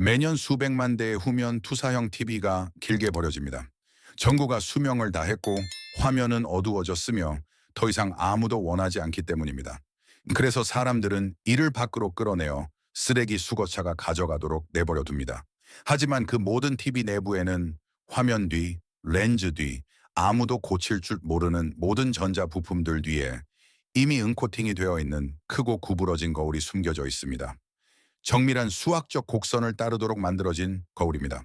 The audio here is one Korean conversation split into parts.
매년 수백만 대의 후면 투사형 TV가 길게 버려집니다. 전구가 수명을 다했고 화면은 어두워졌으며 더 이상 아무도 원하지 않기 때문입니다. 그래서 사람들은 이를 밖으로 끌어내어 쓰레기 수거차가 가져가도록 내버려 둡니다. 하지만 그 모든 TV 내부에는 화면 뒤, 렌즈 뒤, 아무도 고칠 줄 모르는 모든 전자 부품들 뒤에 이미 응코팅이 되어 있는 크고 구부러진 거울이 숨겨져 있습니다. 정밀한 수학적 곡선을 따르도록 만들어진 거울입니다.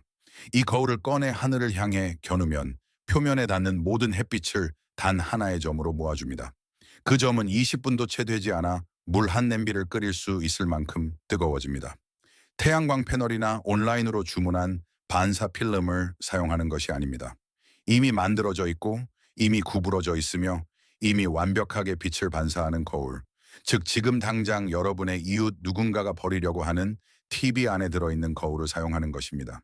이 거울을 꺼내 하늘을 향해 겨누면 표면에 닿는 모든 햇빛을 단 하나의 점으로 모아줍니다. 그 점은 20분도 채 되지 않아 물 한 냄비를 끓일 수 있을 만큼 뜨거워집니다. 태양광 패널이나 온라인으로 주문한 반사 필름을 사용하는 것이 아닙니다. 이미 만들어져 있고 이미 구부러져 있으며 이미 완벽하게 빛을 반사하는 거울. 즉 지금 당장 여러분의 이웃 누군가가 버리려고 하는 TV 안에 들어있는 거울을 사용하는 것입니다.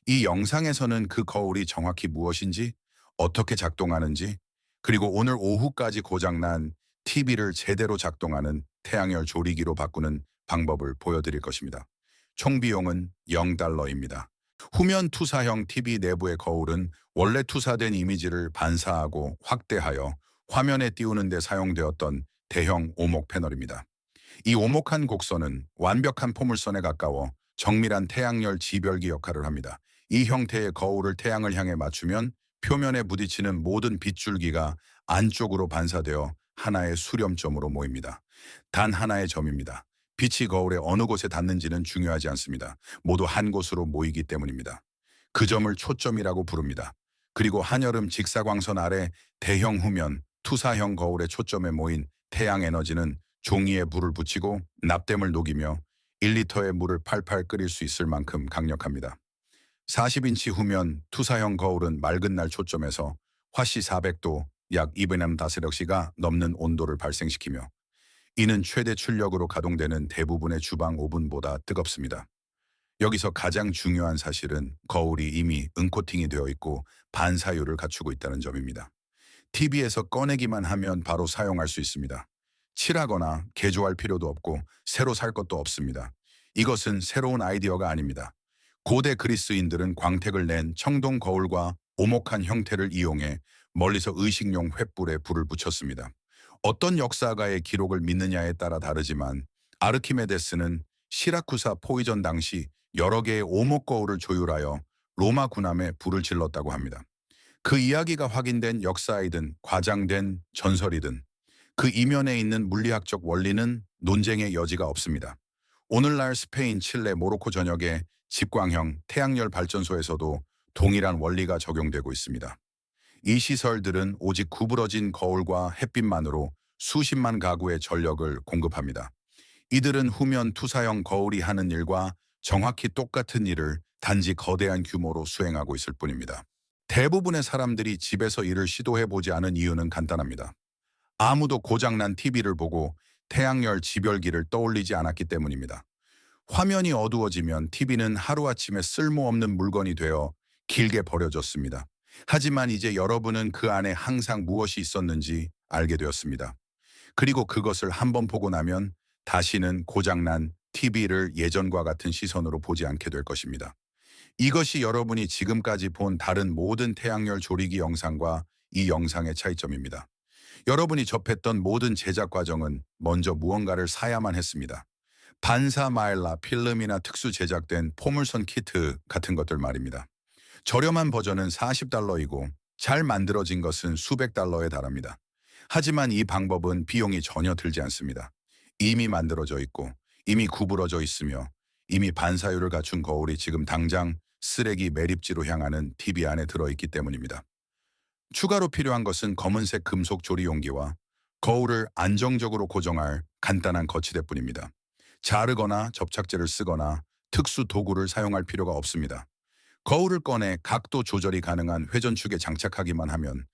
이 영상에서는 그 거울이 정확히 무엇인지, 어떻게 작동하는지, 그리고 오늘 오후까지 고장난 TV를 제대로 작동하는 태양열 조리기로 바꾸는 방법을 보여드릴 것입니다. 총 비용은 0달러입니다. 후면 투사형 TV 내부의 거울은 원래 투사된 이미지를 반사하고 확대하여 화면에 띄우는 데 사용되었던 대형 오목 패널입니다. 이 오목한 곡선은 완벽한 포물선에 가까워 정밀한 태양열 지별기 역할을 합니다. 이 형태의 거울을 태양을 향해 맞추면 표면에 부딪히는 모든 빗줄기가 안쪽으로 반사되어 하나의 수렴점으로 모입니다. 단 하나의 점입니다. 빛이 거울의 어느 곳에 닿는지는 중요하지 않습니다. 모두 한 곳으로 모이기 때문입니다. 그 점을 초점이라고 부릅니다. 그리고 한여름 직사광선 아래 대형 후면, 투사형 거울의 초점에 모인 태양 에너지는 종이에 불을 붙이고 납땜을 녹이며 1리터의 물을 팔팔 끓일 수 있을 만큼 강력합니다. 40인치 후면 투사형 거울은 맑은 날 초점에서 화씨 400도 약 200가 넘는 온도를 발생시키며 이는 최대 출력으로 가동되는 대부분의 주방 오븐보다 뜨겁습니다. 여기서 가장 중요한 사실은 거울이 이미 응코팅이 되어 있고 반사율을 갖추고 있다는 점입니다. TV에서 꺼내기만 하면 바로 사용할 수 있습니다. 칠하거나 개조할 필요도 없고 새로 살 것도 없습니다. 이것은 새로운 아이디어가 아닙니다. 고대 그리스인들은 광택을 낸 청동 거울과 오목한 형태를 이용해 멀리서 의식용 횃불에 불을 붙였습니다. 어떤 역사가의 기록을 믿느냐에 따라 다르지만 아르키메데스는 시라쿠사 포위전 당시 여러 개의 오목 거울을 조율하여 로마 군함에 불을 질렀다고 합니다. 그 이야기가 확인된 역사이든 과장된 전설이든 그 이면에 있는 물리학적 원리는 논쟁의 여지가 없습니다. 오늘날 스페인, 칠레, 모로코 전역의 집광형 태양열 발전소에서도 동일한 원리가 적용되고 있습니다. 이 시설들은 오직 구부러진 거울과 햇빛만으로 수십만 가구의 전력을 공급합니다. 이들은 후면 투사형 거울이 하는 일과 정확히 똑같은 일을 단지 거대한 규모로 수행하고 있을 뿐입니다. 대부분의 사람들이 집에서 이를 시도해보지 않은 이유는 간단합니다. 아무도 고장난 TV를 보고 태양열 지별기를 떠올리지 않았기 때문입니다. 화면이 어두워지면 TV는 하루아침에 쓸모없는 물건이 되어 길게 버려졌습니다. 하지만 이제 여러분은 그 안에 항상 무엇이 있었는지 알게 되었습니다. 그리고 그것을 한번 보고 나면 다시는 고장난 TV를 예전과 같은 시선으로 보지 않게 될 것입니다. 이것이 여러분이 지금까지 본 다른 모든 태양열 조리기 영상과 이 영상의 차이점입니다. 여러분이 접했던 모든 제작 과정은 먼저 무언가를 사야만 했습니다. 반사 마일라, 필름이나 특수 제작된 포물선 키트 같은 것들 말입니다. 저렴한 버전은 40달러이고 잘 만들어진 것은 수백 달러에 달합니다. 하지만 이 방법은 비용이 전혀 들지 않습니다. 이미 만들어져 있고 이미 구부러져 있으며 이미 반사율을 갖춘 거울이 지금 당장 쓰레기 매립지로 향하는 TV 안에 들어있기 때문입니다. 추가로 필요한 것은 검은색 금속 조리 용기와 거울을 안정적으로 고정할 간단한 거치대뿐입니다. 자르거나 접착제를 쓰거나 특수 도구를 사용할 필요가 없습니다. 거울을 꺼내 각도 조절이 가능한 회전축에 장착하기만 하면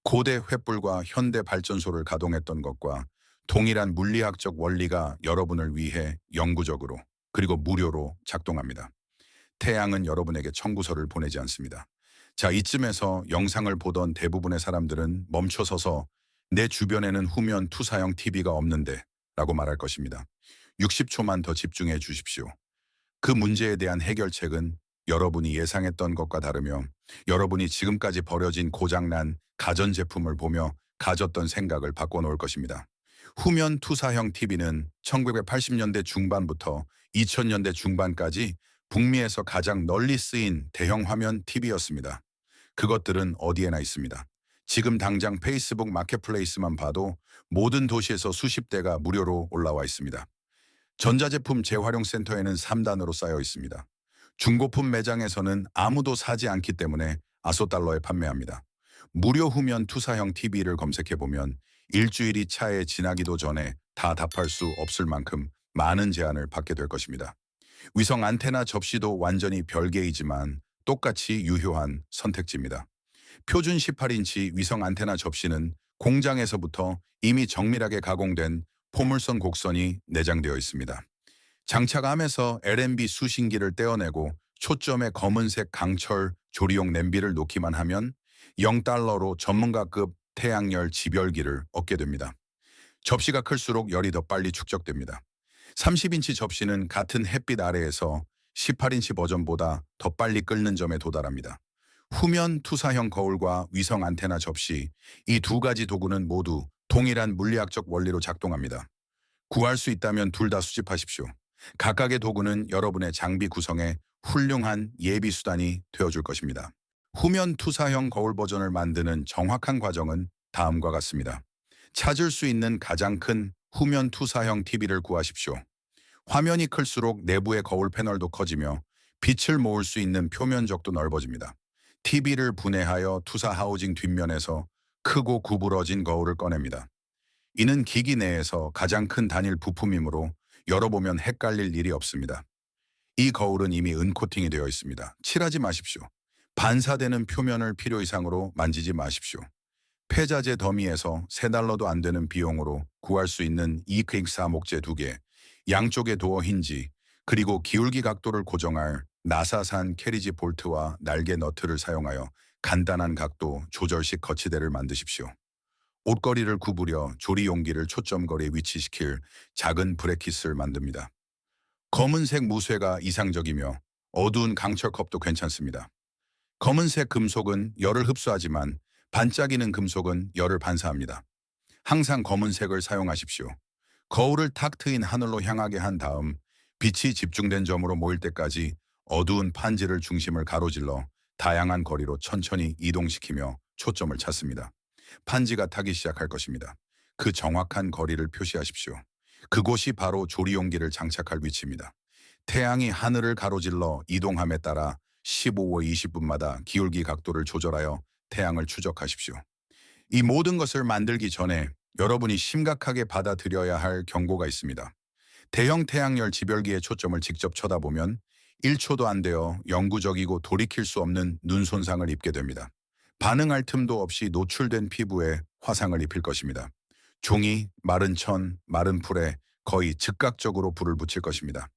고대 횃불과 현대 발전소를 가동했던 것과 동일한 물리학적 원리가 여러분을 위해 영구적으로 그리고 무료로 작동합니다. 태양은 여러분에게 청구서를 보내지 않습니다. 자, 이쯤에서 영상을 보던 대부분의 사람들은 멈춰서서 내 주변에는 후면 투사형 TV가 없는데 라고 말할 것입니다. 60초만 더 집중해 주십시오. 그 문제에 대한 해결책은 여러분이 예상했던 것과 다르며 여러분이 지금까지 버려진 고장난 가전제품을 보며 가졌던 생각을 바꿔놓을 것입니다. 후면 투사형 TV는 1980년대 중반부터 2000년대 중반까지 북미에서 가장 널리 쓰인 대형 화면 TV였습니다. 그것들은 어디에나 있습니다. 지금 당장 페이스북 마켓플레이스만 봐도 모든 도시에서 수십 대가 무료로 올라와 있습니다. 전자제품 재활용센터에는 3단으로 쌓여 있습니다. 중고품 매장에서는 아무도 사지 않기 때문에 아소달러에 판매합니다. 무료 후면 투사형 TV를 검색해보면 일주일이 차에 지나기도 전에 다 답할 수 없을 만큼 많은 제안을 받게 될 것입니다. 위성 안테나 접시도 완전히 별개이지만 똑같이 유효한 선택지입니다. 표준 18인치 위성 안테나 접시는 공장에서부터 이미 정밀하게 가공된 포물선 곡선이 내장되어 있습니다. 장착함에서 LNB 수신기를 떼어내고 초점에 검은색 강철 조리용 냄비를 놓기만 하면 0달러로 전문가급 태양열 집열기를 얻게 됩니다. 접시가 클수록 열이 더 빨리 축적됩니다. 30인치 접시는 같은 햇빛 아래에서 18인치 버전보다 더 빨리 끓는 점에 도달합니다. 후면 투사형 거울과 위성 안테나 접시, 이 두 가지 도구는 모두 동일한 물리학적 원리로 작동합니다. 구할 수 있다면 둘 다 수집하십시오. 각각의 도구는 여러분의 장비 구성에 훌륭한 예비 수단이 되어줄 것입니다. 후면 투사형 거울 버전을 만드는 정확한 과정은 다음과 같습니다. 찾을 수 있는 가장 큰 후면 투사형 TV를 구하십시오. 화면이 클수록 내부의 거울 패널도 커지며 빛을 모을 수 있는 표면적도 넓어집니다. TV를 분해하여 투사 하우징 뒷면에서 크고 구부러진 거울을 꺼냅니다. 이는 기기 내에서 가장 큰 단일 부품이므로 열어보면 헷갈릴 일이 없습니다. 이 거울은 이미 은코팅이 되어 있습니다. 칠하지 마십시오. 반사되는 표면을 필요 이상으로 만지지 마십시오. 폐자재 더미에서 $3도 안 되는 비용으로 구할 수 있는 이크익사 목재 2개, 양쪽의 도어 힌지, 그리고 기울기 각도를 고정할 나사산 캐리지 볼트와 날개 너트를 사용하여 간단한 각도 조절식 거치대를 만드십시오. 옷걸이를 구부려 조리 용기를 초점거리에 위치시킬 작은 브래킷을 만듭니다. 검은색 무쇠가 이상적이며 어두운 강철컵도 괜찮습니다. 검은색 금속은 열을 흡수하지만 반짝이는 금속은 열을 반사합니다. 항상 검은색을 사용하십시오. 거울을 탁 트인 하늘로 향하게 한 다음 빛이 집중된 점으로 모일 때까지 어두운 판지를 중심을 가로질러 다양한 거리로 천천히 이동시키며 초점을 찾습니다. 판지가 타기 시작할 것입니다. 그 정확한 거리를 표시하십시오. 그곳이 바로 조리용기를 장착할 위치입니다. 태양이 하늘을 가로질러 이동함에 따라 15호 20분마다 기울기 각도를 조절하여 태양을 추적하십시오. 이 모든 것을 만들기 전에 여러분이 심각하게 받아들여야 할 경고가 있습니다. 대형 태양열 집열기의 초점을 직접 쳐다보면 1초도 안 되어 영구적이고 돌이킬 수 없는 눈 손상을 입게 됩니다. 반응할 틈도 없이 노출된 피부에 화상을 입힐 것입니다. 종이, 마른 천, 마른 풀에 거의 즉각적으로 불을 붙일 것입니다.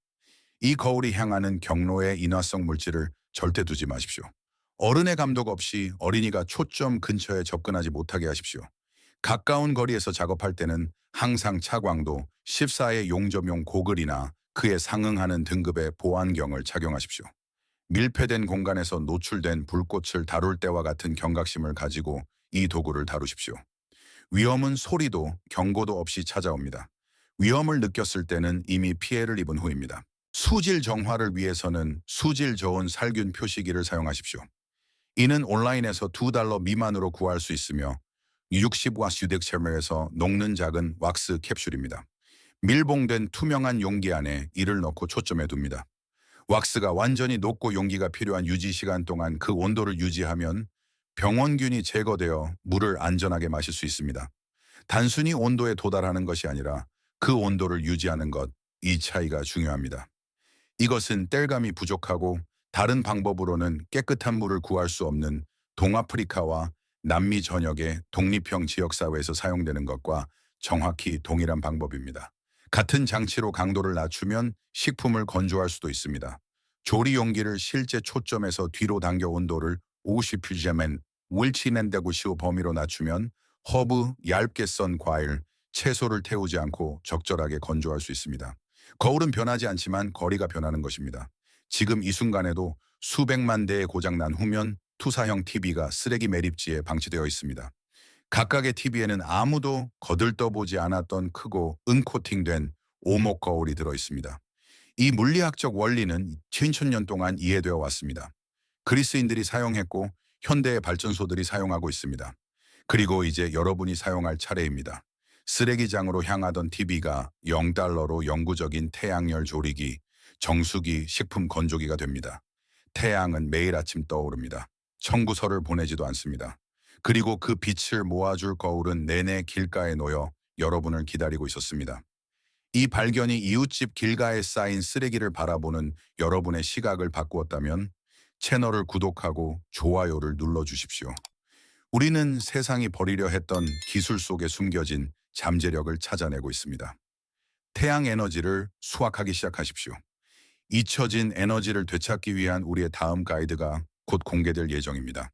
이 거울이 향하는 경로의 인화성 물질을 절대 두지 마십시오. 어른의 감독 없이 어린이가 초점 근처에 접근하지 못하게 하십시오. 가까운 거리에서 작업할 때는 항상 차광도 14의 용접용 고글이나 그에 상응하는 등급의 보안경을 착용하십시오. 밀폐된 공간에서 노출된 불꽃을 다룰 때와 같은 경각심을 가지고 이 도구를 다루십시오. 위험은 소리도 경고도 없이 찾아옵니다. 위험을 느꼈을 때는 이미 피해를 입은 후입니다. 수질 정화를 위해서는 수질 저온 살균 표시기를 사용하십시오. 이는 온라인에서 $2 미만으로 구할 수 있으며 60W 유덱셀머에서 녹는 작은 왁스 캡슐입니다. 밀봉된 투명한 용기 안에 이를 넣고 초점에 둡니다. 왁스가 완전히 녹고 용기가 필요한 유지 시간 동안 그 온도를 유지하면 병원균이 제거되어 물을 안전하게 마실 수 있습니다. 단순히 온도에 도달하는 것이 아니라 그 온도를 유지하는 것, 이 차이가 중요합니다. 이것은 땔감이 부족하고 다른 방법으로는 깨끗한 물을 구할 수 없는 동아프리카와 남미 전역의 독립형 지역사회에서 사용되는 것과 정확히 동일한 방법입니다. 같은 장치로 강도를 낮추면 식품을 건조할 수도 있습니다. 조리 용기를 실제 초점에서 뒤로 당겨 온도를 50pg면 울치낸다고시오 범위로 낮추면 허브, 얇게 썬 과일, 채소를 태우지 않고 적절하게 건조할 수 있습니다. 거울은 변하지 않지만 거리가 변하는 것입니다. 지금 이 순간에도 수백만 대의 고장난 후면 투사형 TV가 쓰레기 매립지에 방치되어 있습니다. 각각의 TV에는 아무도 거들떠보지 않았던 크고 은코팅된 오목 거울이 들어 있습니다. 이 물리학적 원리는 2000년 동안 이해되어 왔습니다. 그리스인들이 사용했고 현대의 발전소들이 사용하고 있습니다. 그리고 이제 여러분이 사용할 차례입니다. 쓰레기장으로 향하던 TV가 0달러로 영구적인 태양열 조리기, 정수기, 식품 건조기가 됩니다. 태양은 매일 아침 떠오릅니다. 청구서를 보내지도 않습니다. 그리고 그 빛을 모아줄 거울은 내내 길가에 놓여 여러분을 기다리고 있었습니다. 이 발견이 이웃집 길가에 쌓인 쓰레기를 바라보는 여러분의 시각을 바꾸었다면 채널을 구독하고 좋아요를 눌러주십시오. 우리는 세상이 버리려 했던 기술 속에 숨겨진 잠재력을 찾아내고 있습니다. 태양 에너지를 수확하기 시작하십시오. 잊혀진 에너지를 되찾기 위한 우리의 다음 가이드가 곧 공개될 예정입니다.